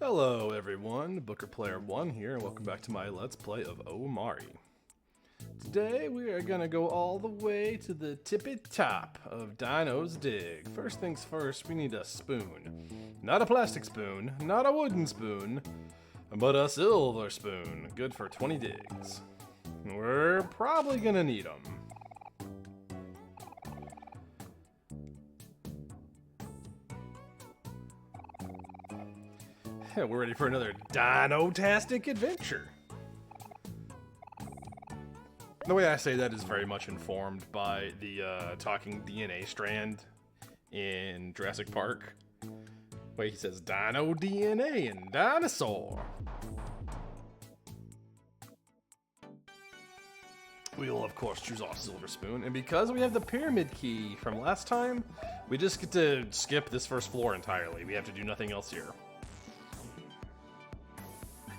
Hello everyone, Booker Player 1 here, and welcome back to my Let's Play of Omori. Today we are gonna go all the way to the tippy top of Dino's Dig. First things first, we need a spoon. Not a plastic spoon, not a wooden spoon, but a silver spoon, good for 20 digs. We're probably gonna need them. We're ready for another dino-tastic adventure. The way I say that is very much informed by the talking DNA strand in Jurassic Park, where he says dino DNA and dinosaur. We will of course choose our silver spoon, and because we have the pyramid key from last time, we just get to skip this first floor entirely. We have to do nothing else here.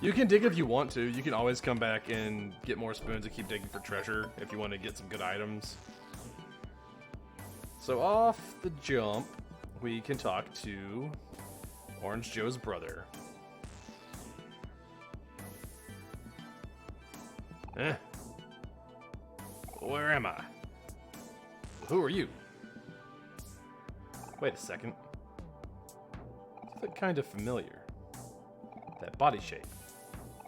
You can dig if you want to. You can always come back and get more spoons and keep digging for treasure if you want to get some good items. So off the jump, we can talk to Orange Joe's brother. Where am I? Who are you? Wait a second. You look kind of familiar. That body shape.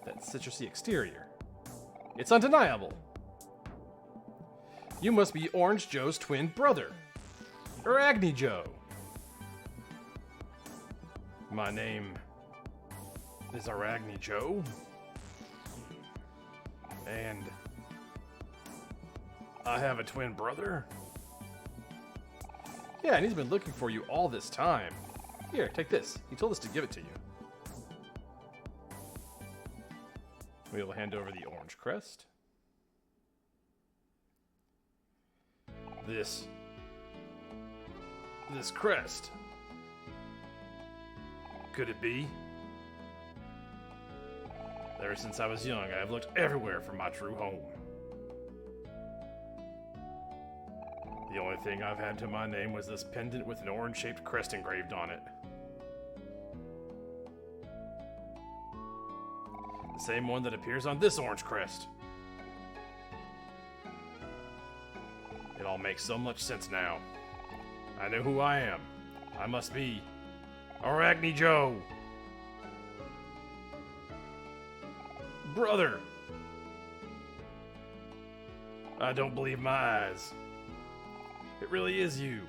That citrusy exterior. It's undeniable. You must be Orange Joe's twin brother. Arachne Joe. My name is Arachne Joe. And I have a twin brother. Yeah, and he's been looking for you all this time. Here, take this. He told us to give it to you. We will hand over the orange crest. This crest. Could it be? Ever since I was young, I have looked everywhere for my true home. The only thing I've had to my name was this pendant with an orange-shaped crest engraved on it. Same one that appears on this orange crest. It all makes so much sense now. I know who I am. I must be Arachne Joe. Brother. I don't believe my eyes. It really is you.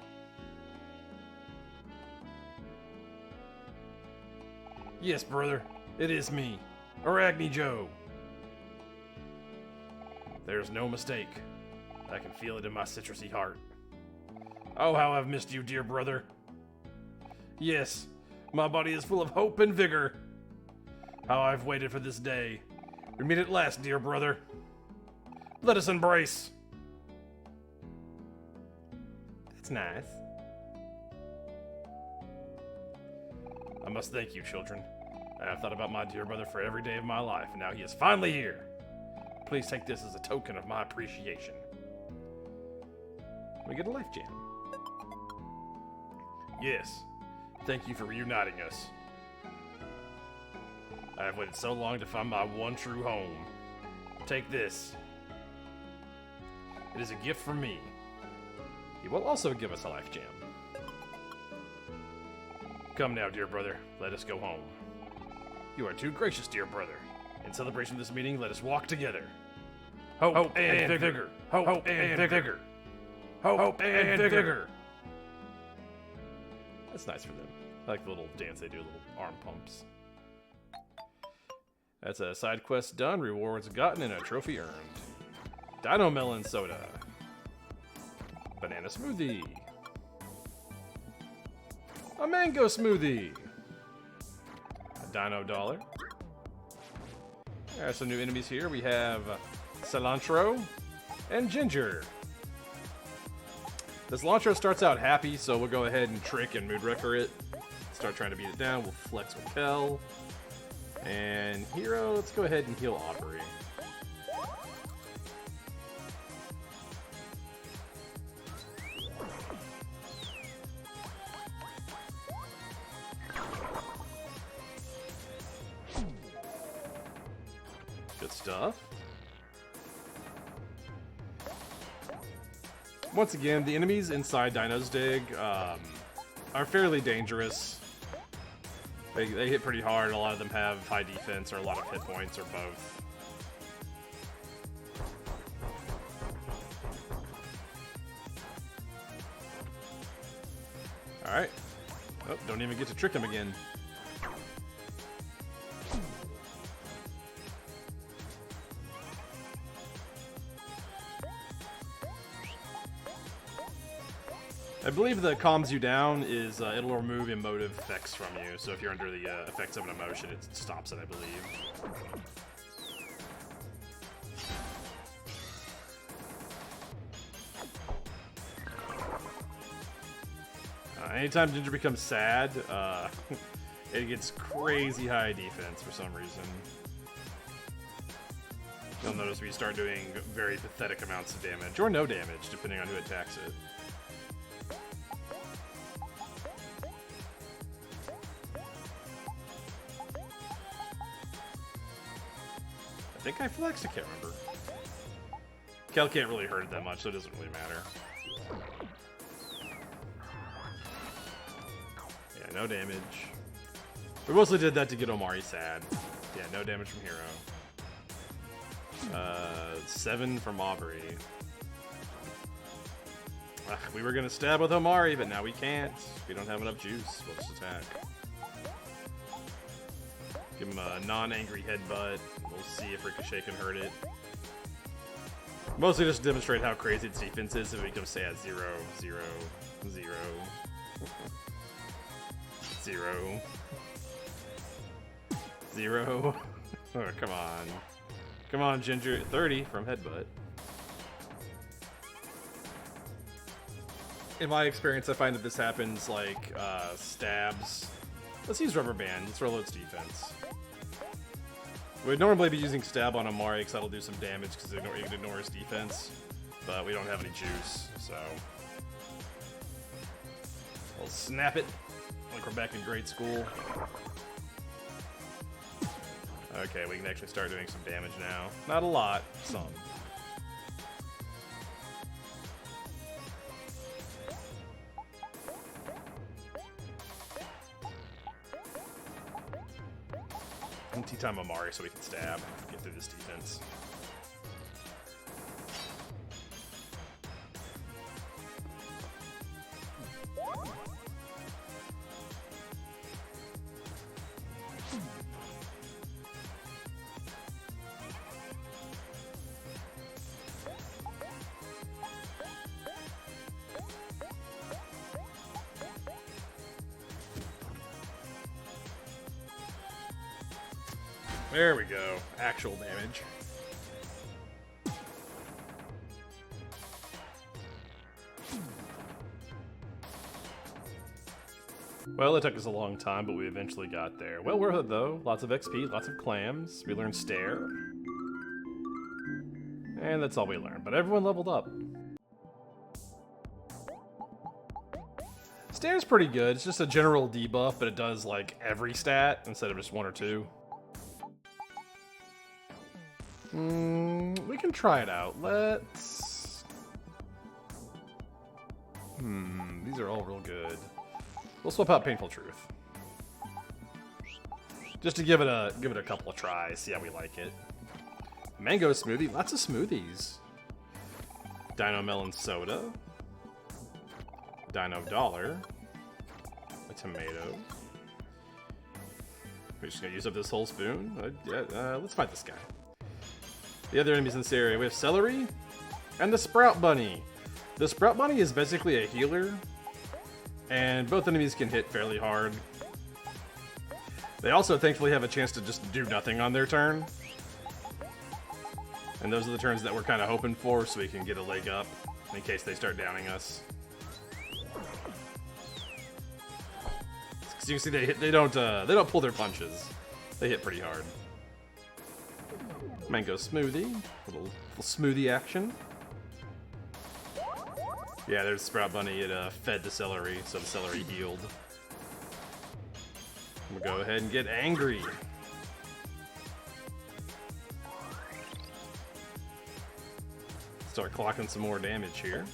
Yes, brother. It is me. Arachne Joe. There's no mistake. I can feel it in my citrusy heart. Oh, how I've missed you, dear brother. Yes, my body is full of hope and vigor. How I've waited for this day. We meet at last, dear brother. Let us embrace. That's nice. I must thank you, children. I have thought about my dear brother for every day of my life, and now he is finally here. Please take this as a token of my appreciation. We get a life jam. Yes, thank you for reuniting us. I have waited so long to find my one true home. Take this. It is a gift from me. He will also give us a life jam. Come now, dear brother, let us go home. You are too gracious, dear brother. In celebration of this meeting, let us walk together. Hope and vigor. Hope and vigor. Hope and vigor. That's nice for them. I like the little dance they do, little arm pumps. That's a side quest done, rewards gotten, and a trophy earned. Dino Melon Soda. Banana Smoothie. A Mango Smoothie. Dino Dollar. There are some new enemies here. We have Cilantro and Ginger. This Cilantro starts out happy, so we'll go ahead and trick and mood wrecker it. Start trying to beat it down. We'll flex with Kel. And Hero, let's go ahead and heal Omori. good stuff. Once again, the enemies inside Dino's Dig are fairly dangerous. They hit pretty hard. A lot of them have high defense or a lot of hit points or both. Alright. Oh, don't even get to trick him again. I believe that calms you down is it'll remove emotive effects from you. So if you're under the effects of an emotion, it stops it, I believe. Anytime Ginger becomes sad, it gets crazy high defense for some reason. You'll notice we start doing very pathetic amounts of damage, or no damage, depending on who attacks it. I think I flexed, I can't remember. Kel can't really hurt it that much, so it doesn't really matter. Yeah, no damage. We mostly did that to get Omori sad. Yeah, no damage from Hero. 7 from Omori. We were gonna stab with Omori, but now we can't. We don't have enough juice. We'll just attack. Give him a non-angry headbutt. We'll see if Ricochet can hurt it. Mostly just to demonstrate how crazy its defense is if it becomes, say, at 0, 0, 0, 0, 0. Oh, come on. Come on, Ginger. 30 from headbutt. In my experience, I find that this happens like stabs. Let's use Rubber Band. Let's roll its defense. We'd normally be using Stab on Omori because that'll do some damage because you can ignore his defense. But we don't have any juice, so... we'll snap it like we're back in grade school. Okay, we can actually start doing some damage now. Not a lot, some. Time Omori so we can stab, get through this defense. There we go. Actual damage. Well, it took us a long time, but we eventually got there. Well worth it, though. Lots of XP, lots of clams. We learned Stare. And that's all we learned, but everyone leveled up. Stare's pretty good. It's just a general debuff, but it does, like, every stat instead of just 1 or 2. We can try it out. Let's... these are all real good. We'll swap out Painful Truth. Just to give it a couple of tries, see how we like it. Mango smoothie, lots of smoothies. Dino Melon Soda. Dino Dollar. A tomato. We're just gonna use up this whole spoon. Let's fight this guy. The other enemies in this area, we have Celery and the Sprout Bunny. The Sprout Bunny is basically a healer, and both enemies can hit fairly hard. They also thankfully have a chance to just do nothing on their turn. And those are the turns that we're kind of hoping for, so we can get a leg up in case they start downing us. So you can see they don't pull their punches. They hit pretty hard. Mango smoothie, little smoothie action. Yeah, there's Sprout Bunny. It fed the celery, so the celery healed. I'm gonna go ahead and get angry. Start clocking some more damage here.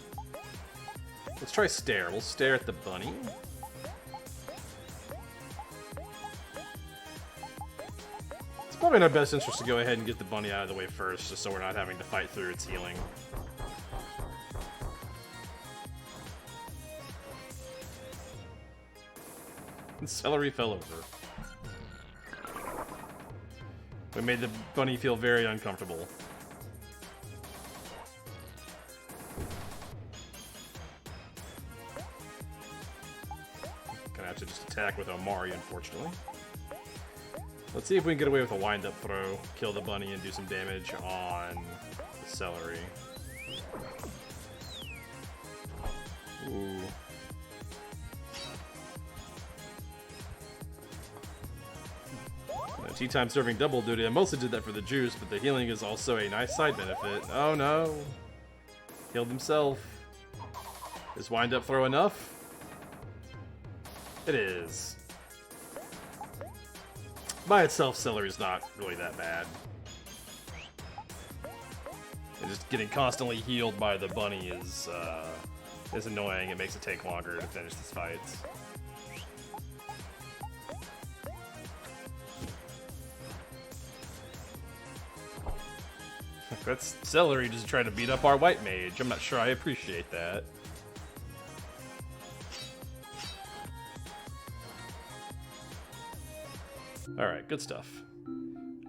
Let's try stare. We'll stare at the bunny. It's probably in our best interest to go ahead and get the bunny out of the way first, just so we're not having to fight through its healing. And celery fell over. We made the bunny feel very uncomfortable. Gonna have to just attack with Omori, unfortunately. Let's see if we can get away with a wind-up throw, kill the bunny, and do some damage on the celery. Ooh. Tea time serving double duty. I mostly did that for the juice, but the healing is also a nice side benefit. Oh no. Healed himself. Is wind up throw enough? It is. By itself, celery is not really that bad. And just getting constantly healed by the bunny is annoying. It makes it take longer to finish these fights. That's celery just trying to beat up our white mage. I'm not sure I appreciate that. Alright, good stuff.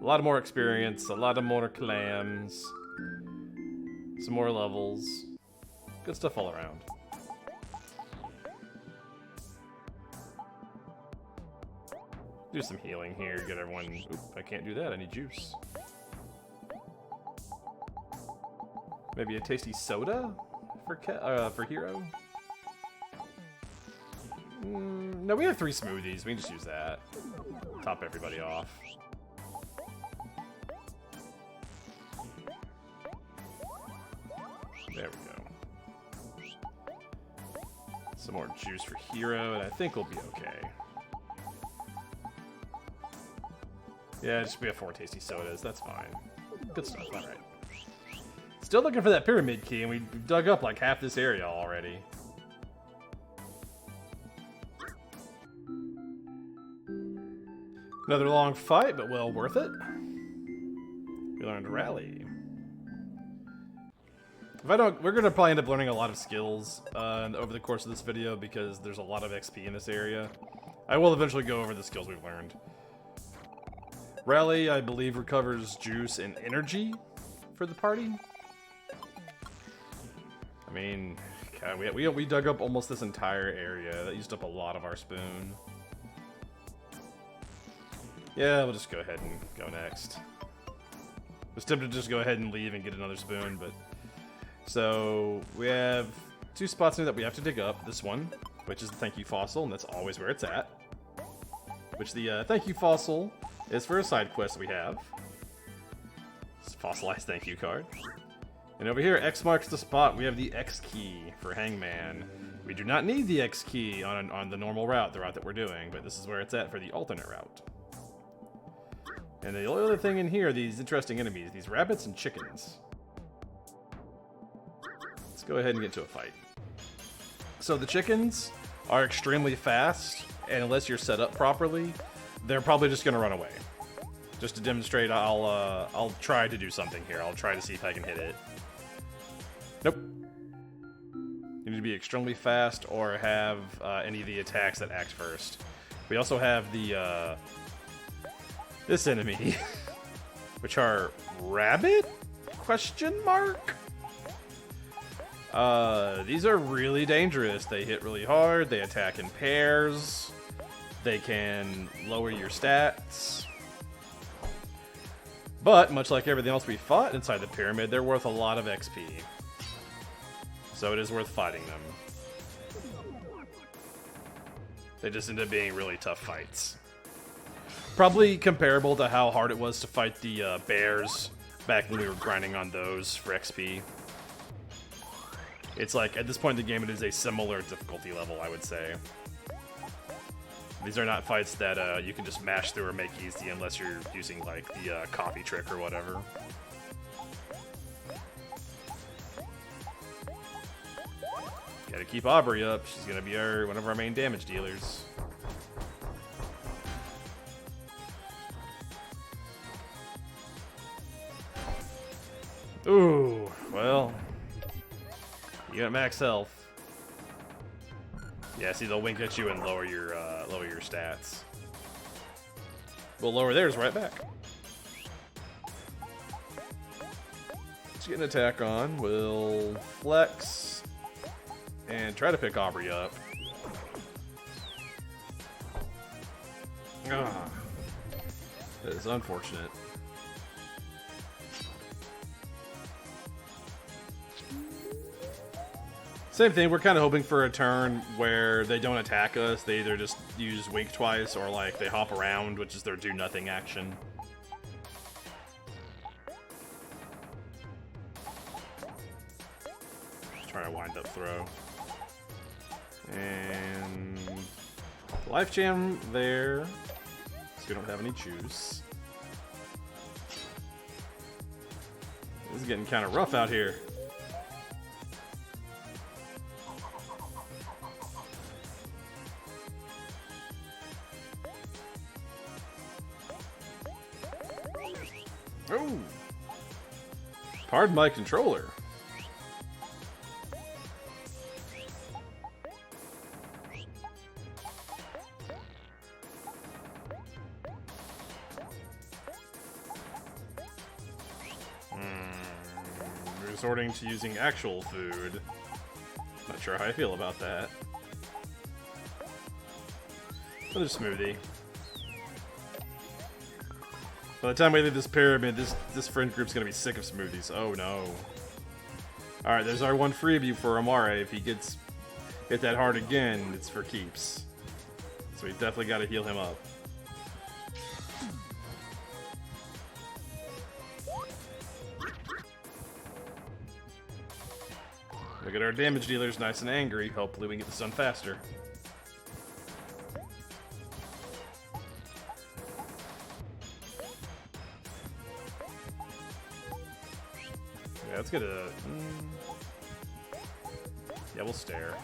A lot more experience, a lot of more clams, some more levels. Good stuff all around. Do some healing here, get everyone... Oop, I can't do that, I need juice. Maybe a tasty soda for Hero? No, we have 3 smoothies. We can just use that. Top everybody off. There we go. Some more juice for Hero, and I think we'll be okay. Yeah, just we have 4 tasty sodas. That's fine. Good stuff. All right. Still looking for that pyramid key, and we've dug up like half this area already. Another long fight, but well worth it. We learned Rally. If I don't, we're gonna probably end up learning a lot of skills over the course of this video because there's a lot of XP in this area. I will eventually go over the skills we've learned. Rally, I believe, recovers juice and energy for the party. I mean, God, we dug up almost this entire area. That used up a lot of our spoon. Yeah, we'll just go ahead and go next. I was tempted to just go ahead and leave and get another spoon, but... So, we have 2 spots here that we have to dig up. This one, which is the thank you fossil, and that's always where it's at. Which the thank you fossil is for a side quest we have. It's a fossilized thank you card. And over here, X marks the spot. We have the X key for Hangman. We do not need the X key on the normal route, the route that we're doing, but this is where it's at for the alternate route. And the only other thing in here, these interesting enemies, these rabbits and chickens. Let's go ahead and get to a fight. So the chickens are extremely fast, and unless you're set up properly, they're probably just going to run away. Just to demonstrate, I'll try to do something here. I'll try to see if I can hit it. Nope. You need to be extremely fast or have any of the attacks that act first. We also have the this enemy, which are rabbit? Question mark? These are really dangerous. They hit really hard. They attack in pairs. They can lower your stats. But much like everything else we fought inside the pyramid, they're worth a lot of XP. So it is worth fighting them. They just end up being really tough fights. Probably comparable to how hard it was to fight the bears back when we were grinding on those for XP. It's like, at this point in the game, it is a similar difficulty level, I would say. These are not fights that you can just mash through or make easy unless you're using, like, the coffee trick or whatever. Gotta keep Omori up. She's gonna be one of our main damage dealers. Ooh, well, you got max health. Yeah, see, they'll wink at you and lower your stats. We'll lower theirs right back. Let's get an attack on. We'll flex and try to pick Omori up. Ah, that is unfortunate. Same thing, we're kind of hoping for a turn where they don't attack us. They either just use Wink twice or like they hop around, which is their do nothing action. Trying to wind up throw. And life jam there. So we don't have any juice. This is getting kind of rough out here. Oh! Pardon my controller. Resorting to using actual food. Not sure how I feel about that. Another smoothie. By the time we leave this pyramid, this friend group's gonna be sick of smoothies. Oh no. Alright, there's our one freebie for Omori. If he gets hit that hard again, it's for keeps. So we definitely gotta heal him up. Look at our damage dealers, nice and angry. Hopefully we can get this done faster. Yeah, let's get a... Yeah, we'll stare.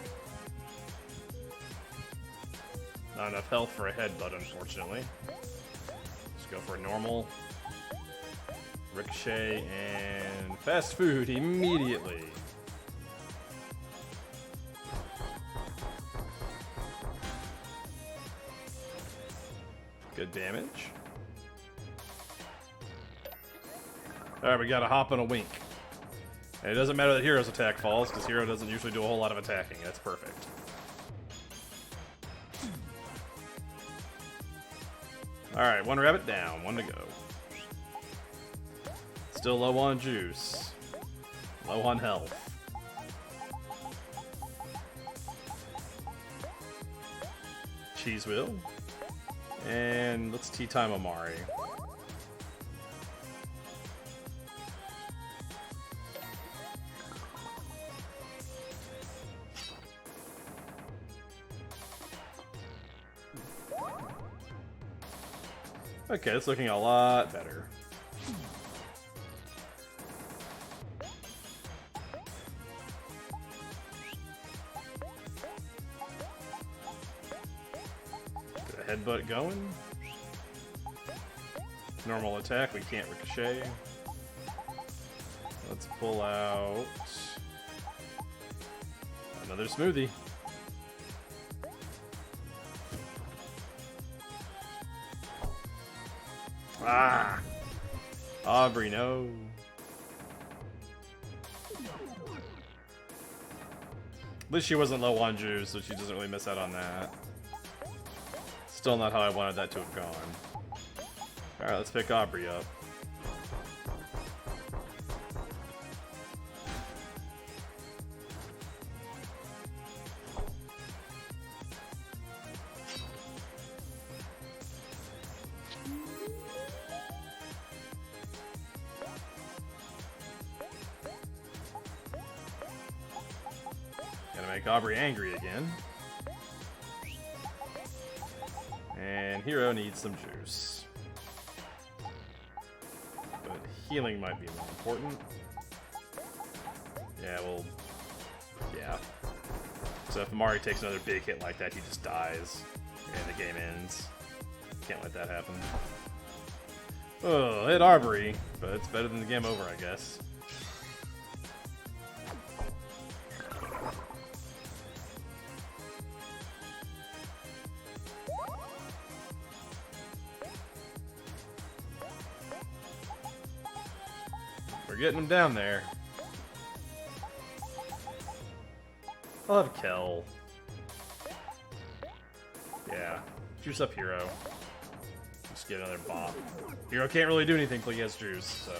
Not enough health for a headbutt, unfortunately. Just go for a normal. Ricochet and fast food immediately. Good damage. Alright, we got a hop and a wink. And it doesn't matter that Hero's attack falls, because Hero doesn't usually do a whole lot of attacking. That's perfect. Alright, one rabbit down, one to go. Still low on juice. Low on health. Cheese wheel. And let's tea time Omori. Okay, it's looking a lot better. Get a headbutt going. Normal attack, we can't ricochet. Let's pull out another smoothie. Ah! Aubrey, no. At least she wasn't low on juice, so she doesn't really miss out on that. Still not how I wanted that to have gone. Alright, let's pick Aubrey up. Gonna make Aubrey angry again. And Hero needs some juice. But healing might be more important. Yeah, well... Yeah. So if Omori takes another big hit like that, he just dies, and the game ends. Can't let that happen. Oh, hit Arbory, but it's better than the game over, I guess. We're getting him down there. I'll have Kel. Yeah. Juice up Hero. Just get another bop. Hero can't really do anything till he has juice, so.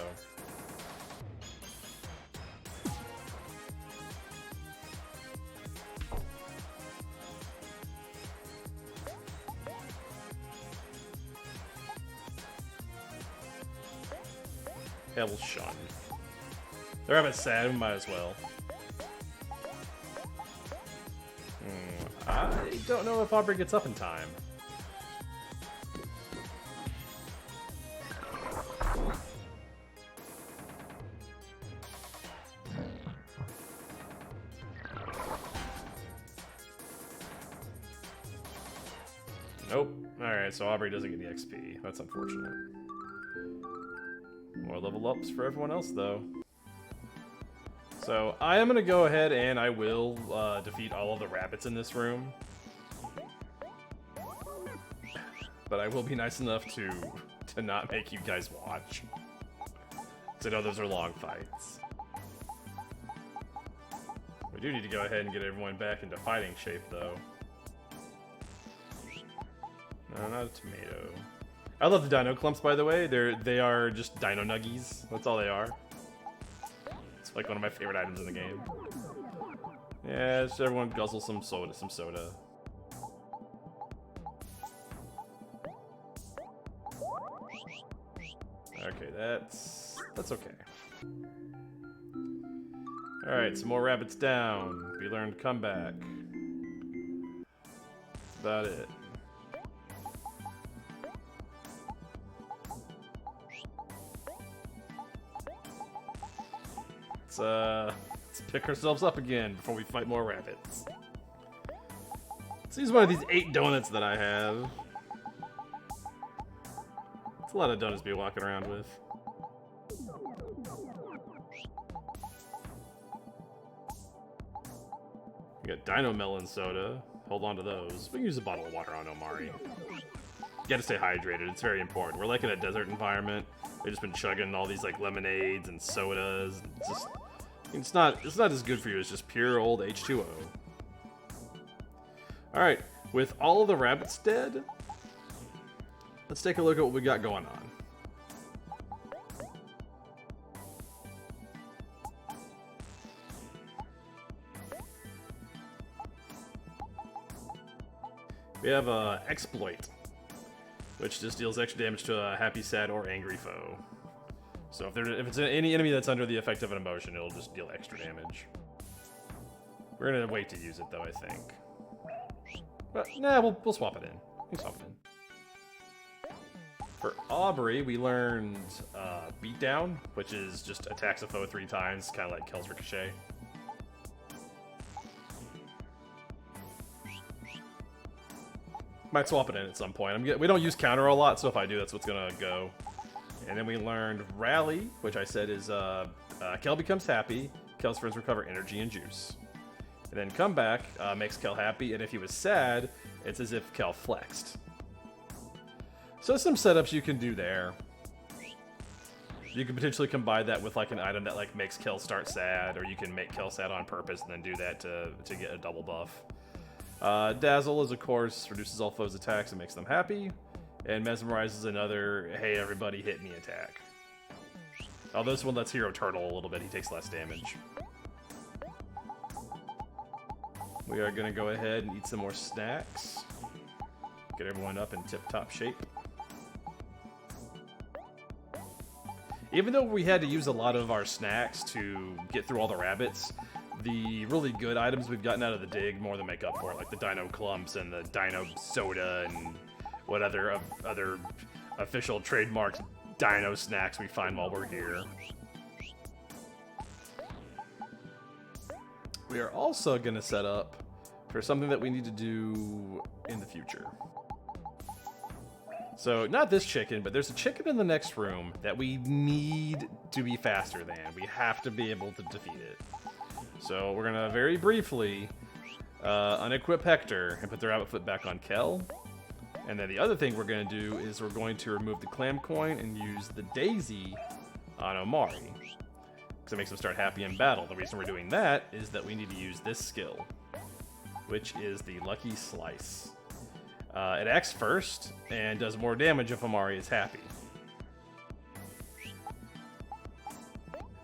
Hell shun. They're having sad, we might as well. I don't know if Aubrey gets up in time. Nope. Alright, so Aubrey doesn't get the XP. That's unfortunate. More level ups for everyone else, though. So, I am going to go ahead and I will defeat all of the rabbits in this room. But I will be nice enough to not make you guys watch. Because I know those are long fights. We do need to go ahead and get everyone back into fighting shape, though. No, not a tomato. I love the dino clumps, by the way. They are just dino nuggies. That's all they are. It's like one of my favorite items in the game. Yeah, just everyone guzzle some soda. Okay, that's okay. Alright, some more rabbits down. We learned comeback. That's about it. Let's pick ourselves up again before we fight more rabbits. Let's use one of these 8 donuts that I have. It's a lot of donuts to be walking around with. We got Dino Melon Soda. Hold on to those. We can use a bottle of water on Omori. You gotta stay hydrated, it's very important. We're like in a desert environment. We've just been chugging all these like lemonades and sodas. It's not as good for you as just pure old H2O. Alright, with all of the rabbits dead, let's take a look at what we got going on. We have Exploit, which just deals extra damage to a happy, sad, or angry foe. So if it's any enemy that's under the effect of an emotion, it'll just deal extra damage. We're gonna wait to use it though, I think. But nah, we'll swap it in. We'll swap it in. For Aubrey, we learned Beatdown, which is just attacks a foe 3 times, kind of like kills Ricochet. Might swap it in at some point. We don't use counter a lot, so if I do, that's what's gonna go. And then we learned Rally, which I said is Kel becomes happy, Kel's friends recover energy and juice. And then Comeback makes Kel happy, and if he was sad, it's as if Kel flexed. So some setups you can do there. You can potentially combine that with like an item that like makes Kel start sad, or you can make Kel sad on purpose and then do that to get a double buff. Dazzle is, of course, reduces all foes' attacks and makes them happy. And Mesmerize is another, hey, everybody hit me attack. Oh, this one lets Hero turtle a little bit. He takes less damage. We are going to go ahead and eat some more snacks. Get everyone up in tip-top shape. Even though we had to use a lot of our snacks to get through all the rabbits, the really good items we've gotten out of the dig more than make up for it, like the Dino Clumps and the Dino Soda and what other official trademarked dino snacks we find while we're here. We are also going to set up for something that we need to do in the future. So, not this chicken, but there's a chicken in the next room that we need to be faster than. We have to be able to defeat it. So, we're going to very briefly unequip Hector and put the rabbit foot back on Kel. And then the other thing we're going to do is we're going to remove the clam coin and use the daisy on Omori. Because it makes him start happy in battle. The reason we're doing that is that we need to use this skill, which is the Lucky Slice. It acts first and does more damage if Omori is happy.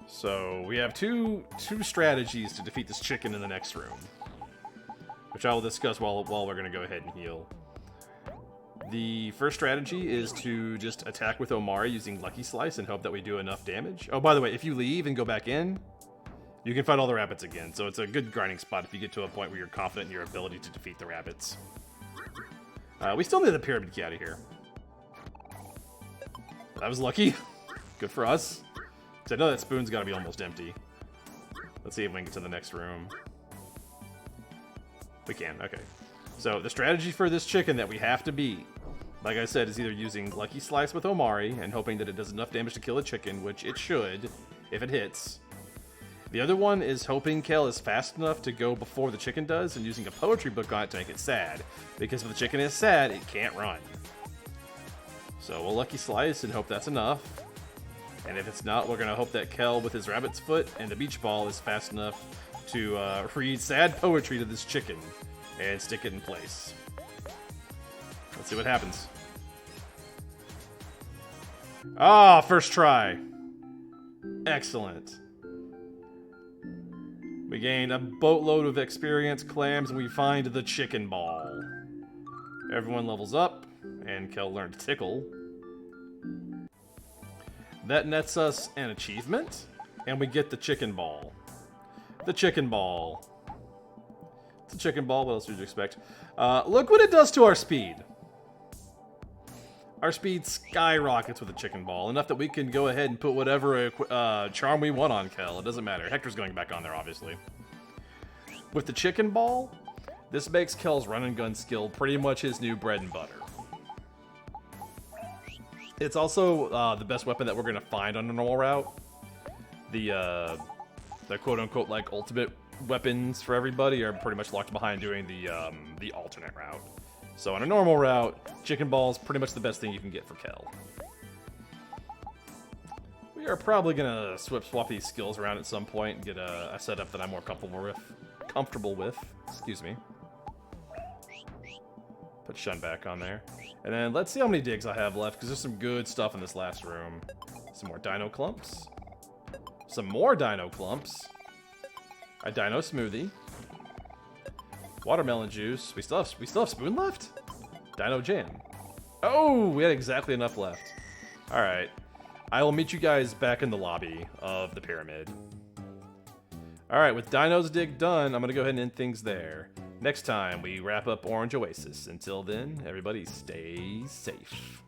So we have two strategies to defeat this chicken in the next room, which I will discuss while we're going to go ahead and heal. The first strategy is to just attack with Omori using Lucky Slice and hope that we do enough damage. Oh, by the way, if you leave and go back in, you can fight all the rabbits again. So it's a good grinding spot if you get to a point where you're confident in your ability to defeat the rabbits. We still need the pyramid key out of here. That was lucky. Good for us. So I know that spoon's got to be almost empty. Let's see if we can get to the next room. We can, okay. So the strategy for this chicken that we have to beat, like I said, is either using Lucky Slice with Omori and hoping that it does enough damage to kill a chicken, which it should, if it hits. The other one is hoping Kel is fast enough to go before the chicken does and using a poetry book on it to make it sad. Because if the chicken is sad, it can't run. So we'll Lucky Slice and hope that's enough. And if it's not, we're going to hope that Kel with his rabbit's foot and the beach ball is fast enough to read sad poetry to this chicken and stick it in place. Let's see what happens. Ah, first try. Excellent. We gained a boatload of experience clams and we find the chicken ball. Everyone levels up and Kel learned tickle. That nets us an achievement and we get the chicken ball. The chicken ball. It's a chicken ball, what else would you expect? Look what it does to our speed. Our speed skyrockets with a chicken ball, enough that we can go ahead and put whatever charm we want on Kel. It doesn't matter. Hector's going back on there, obviously. With the chicken ball, this makes Kel's run and gun skill pretty much his new bread and butter. It's also the best weapon that we're going to find on a normal route. The quote-unquote like ultimate weapons for everybody are pretty much locked behind doing the alternate route. So on a normal route, chicken ball is pretty much the best thing you can get for Kel. We are probably gonna swap these skills around at some point and get a setup that I'm more comfortable with. Excuse me. Put Shun back on there. And then let's see how many digs I have left, because there's some good stuff in this last room. Some more dino clumps. Some more dino clumps. A dino smoothie. Watermelon juice. We still have spoon left? Dino jam. Oh, we had exactly enough left. Alright. I will meet you guys back in the lobby of the pyramid. Alright, with Dino's Dig done, I'm going to go ahead and end things there. Next time, we wrap up Orange Oasis. Until then, everybody stay safe.